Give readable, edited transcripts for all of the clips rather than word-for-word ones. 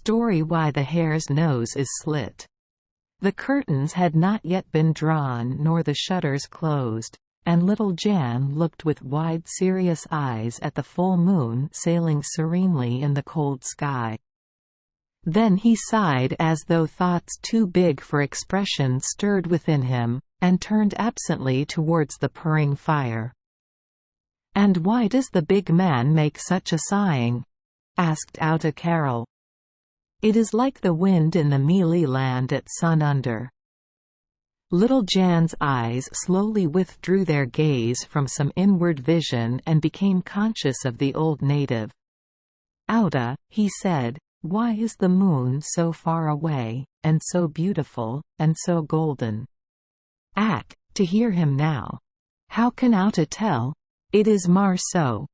Story why the hare's nose is slit. The curtains had not yet been drawn nor the shutters closed, and little Jan looked with wide serious eyes at the full moon sailing serenely in the cold sky. Then he sighed as though thoughts too big for expression stirred within him, and turned absently towards the purring fire. "And why does the big man make such a sighing?" asked out a carol. "It is like the wind in the mealy land at sun under." Little Jan's eyes slowly withdrew their gaze from some inward vision and became conscious of the old native. "Outa," he said, "why is the moon so far away, and so beautiful, and so golden?" "Ack," to hear him now. "How can Outa tell? It is mar so.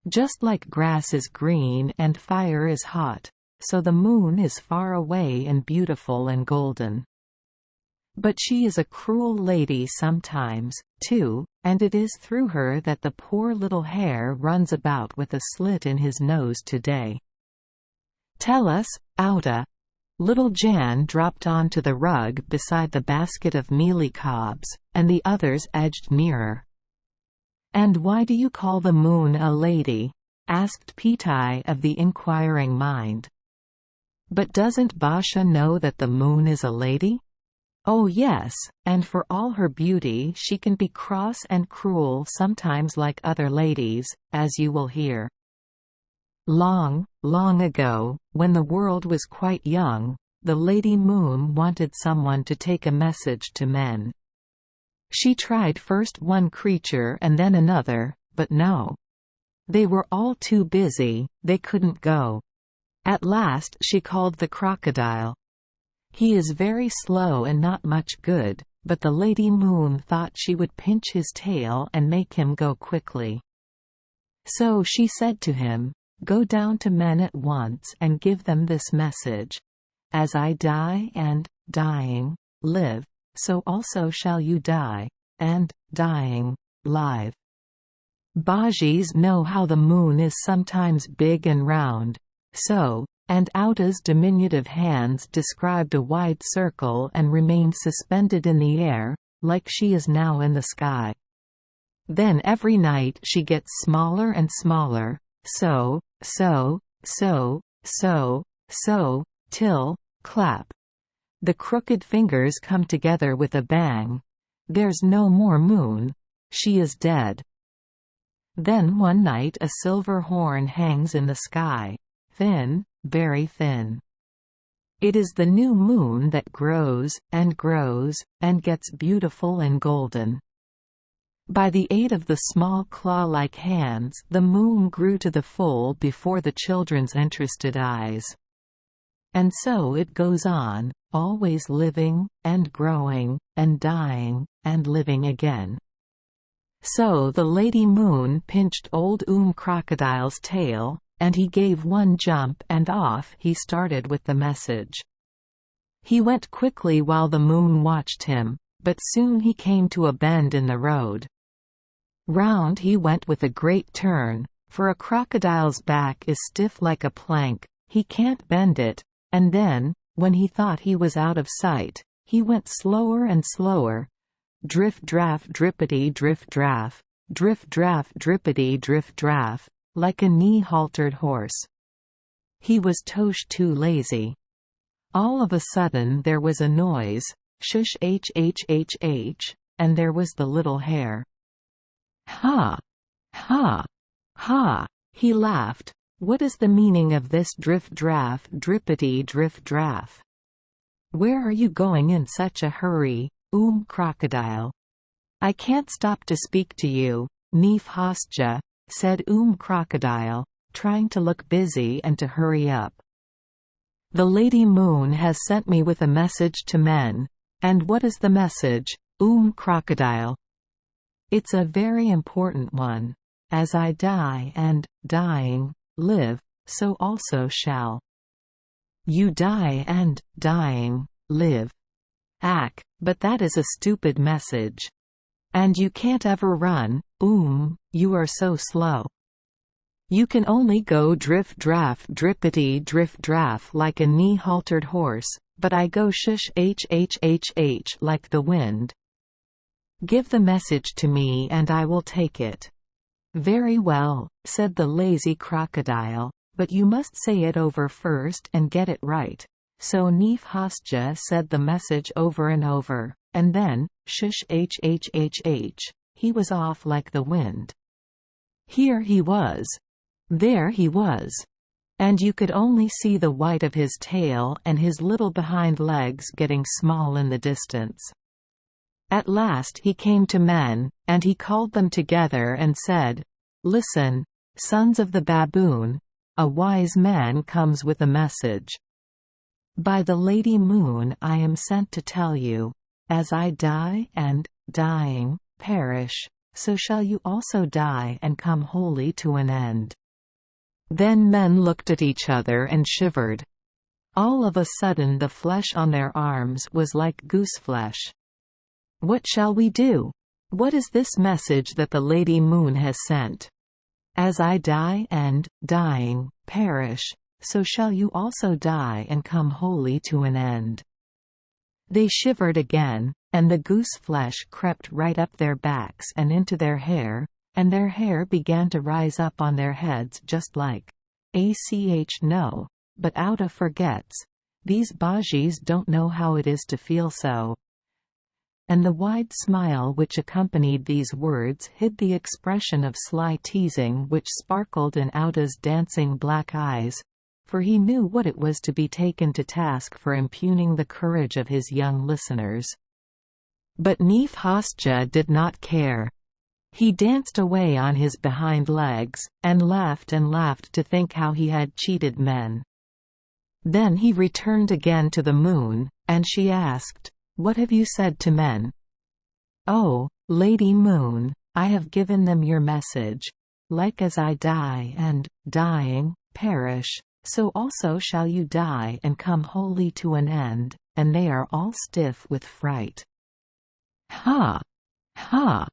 Just like grass is green and fire is hot, so the moon is far away and beautiful and golden. But she is a cruel lady sometimes, too, and it is through her that the poor little hare runs about with a slit in his nose today. Tell us, Outa." Little Jan dropped onto the rug beside the basket of mealy cobs, and the others edged nearer. "And why do you call the moon a lady?" asked Pitai of the inquiring mind. "But doesn't Basha know that the moon is a lady?" "Oh yes, and for all her beauty she can be cross and cruel sometimes like other ladies, as you will hear. Long, long ago, when the world was quite young, the Lady Moon wanted someone to take a message to men. She tried first one creature and then another, but no. They were all too busy, they couldn't go. At last she called the crocodile. He is very slow and not much good, but the Lady Moon thought she would pinch his tail and make him go quickly. So she said to him, 'Go down to men at once and give them this message. As I die and, dying, live, so also shall you die, and, dying, live.' Bajis know how the moon is sometimes big and round, so, and Outa's diminutive hands described a wide circle and remained suspended in the air, like she is now in the sky. Then every night she gets smaller and smaller, so, till, clap. The crooked fingers come together with a bang. There's no more moon. She is dead. Then one night a silver horn hangs in the sky, thin, very thin. It is the new moon that grows, and gets beautiful and golden. By the aid of the small claw-like hands the moon grew to the full before the children's interested eyes. And so it goes on, always living, and growing, and dying, and living again. So the Lady Moon pinched old Crocodile's tail, and he gave one jump and off he started with the message. He went quickly while the moon watched him, but soon he came to a bend in the road. Round he went with a great turn, for a crocodile's back is stiff like a plank, he can't bend it, and then, when he thought he was out of sight, he went slower and slower. Drift draft drippity drift draft, drift draft drippity drift draft, like a knee-haltered horse. He was too lazy. All of a sudden there was a noise, shush h, and there was the little hare. Ha! Ha! Ha! He laughed. What is the meaning of this drift draft drippity drift draft? Where are you going in such a hurry, Crocodile? I can't stop to speak to you, Neef Hostja, said Crocodile, trying to look busy and to hurry up. The Lady Moon has sent me with a message to men. And what is the message, Crocodile? It's a very important one. As I die and, dying, live, so also shall you die and, dying, live. Ack, but that is a stupid message. And you can't ever run, you are so slow. You can only go driff draff drippity driff draff like a knee-haltered horse, but I go shush h like the wind. Give the message to me and I will take it." "Very well," said the lazy crocodile, "but you must say it over first and get it right." So Neef Hastja said the message over and over, and then, shush h, he was off like the wind. Here he was. There he was. And you could only see the white of his tail and his little behind legs getting small in the distance. At last he came to men, and he called them together and said, "Listen, sons of the baboon, a wise man comes with a message. By the Lady Moon I am sent to tell you, as I die and, dying, perish, so shall you also die and come wholly to an end." Then men looked at each other and shivered. All of a sudden the flesh on their arms was like goose flesh. "What shall we do? What is this message that the Lady Moon has sent? As I die and, dying, perish, so shall you also die and come wholly to an end." They shivered again, and the goose flesh crept right up their backs and into their hair, and their hair began to rise up on their heads just like no, but Outa forgets. These Bajis don't know how it is to feel so. And the wide smile which accompanied these words hid the expression of sly teasing which sparkled in Outa's dancing black eyes, for he knew what it was to be taken to task for impugning the courage of his young listeners. But Neef Hastja did not care. He danced away on his behind legs, and laughed to think how he had cheated men. Then he returned again to the moon, and she asked, "What have you said to men?" "Oh, Lady Moon, I have given them your message. Like as I die and, dying, perish, so also shall you die and come wholly to an end," and they are all stiff with fright. "Ha! Ha!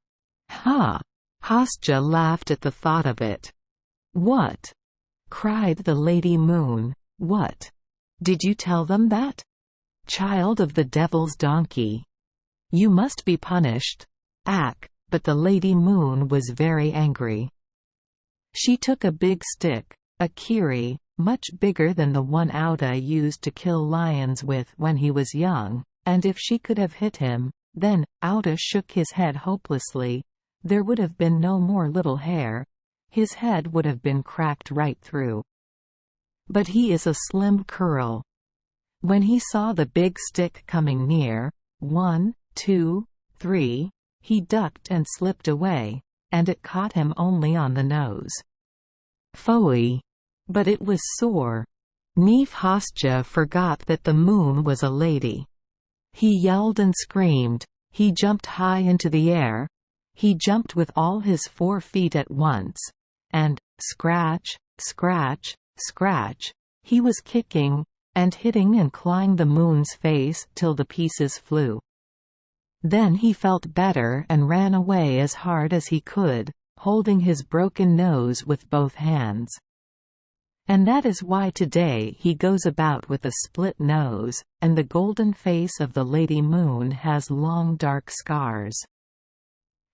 Ha!" Hastja laughed at the thought of it. "What?" cried the Lady Moon. "What? Did you tell them that? Child of the devil's donkey! You must be punished." But the Lady Moon was very angry. She took a big stick, a kiri, much bigger than the one Outa used to kill lions with when he was young, and if she could have hit him, then, Outa shook his head hopelessly, there would have been no more little Hare. His head would have been cracked right through. But he is a slim curl. When he saw the big stick coming near, 1, 2, 3, he ducked and slipped away, and it caught him only on the nose. Phooey! But it was sore. Neef Hastja forgot that the moon was a lady. He yelled and screamed, he jumped high into the air, he jumped with all his 4 feet at once, and, scratch, scratch, scratch, he was kicking, and hitting and clawing the moon's face till the pieces flew. Then he felt better and ran away as hard as he could, holding his broken nose with both hands. And that is why today he goes about with a split nose, and the golden face of the Lady Moon has long dark scars.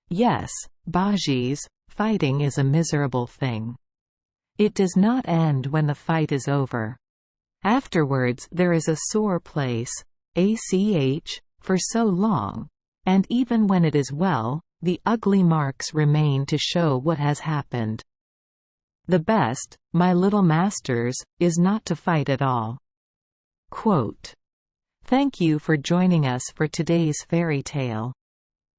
Yes, Bajis, fighting is a miserable thing. It does not end when the fight is over. Afterwards there is a sore place, for so long, and even when it is well, the ugly marks remain to show what has happened. The best, my little masters, is not to fight at all. Quote. Thank you for joining us for today's fairy tale.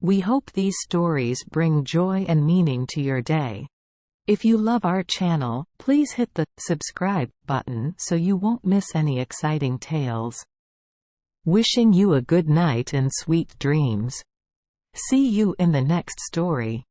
We hope these stories bring joy and meaning to your day. If you love our channel, please hit the subscribe button so you won't miss any exciting tales. Wishing you a good night and sweet dreams. See you in the next story.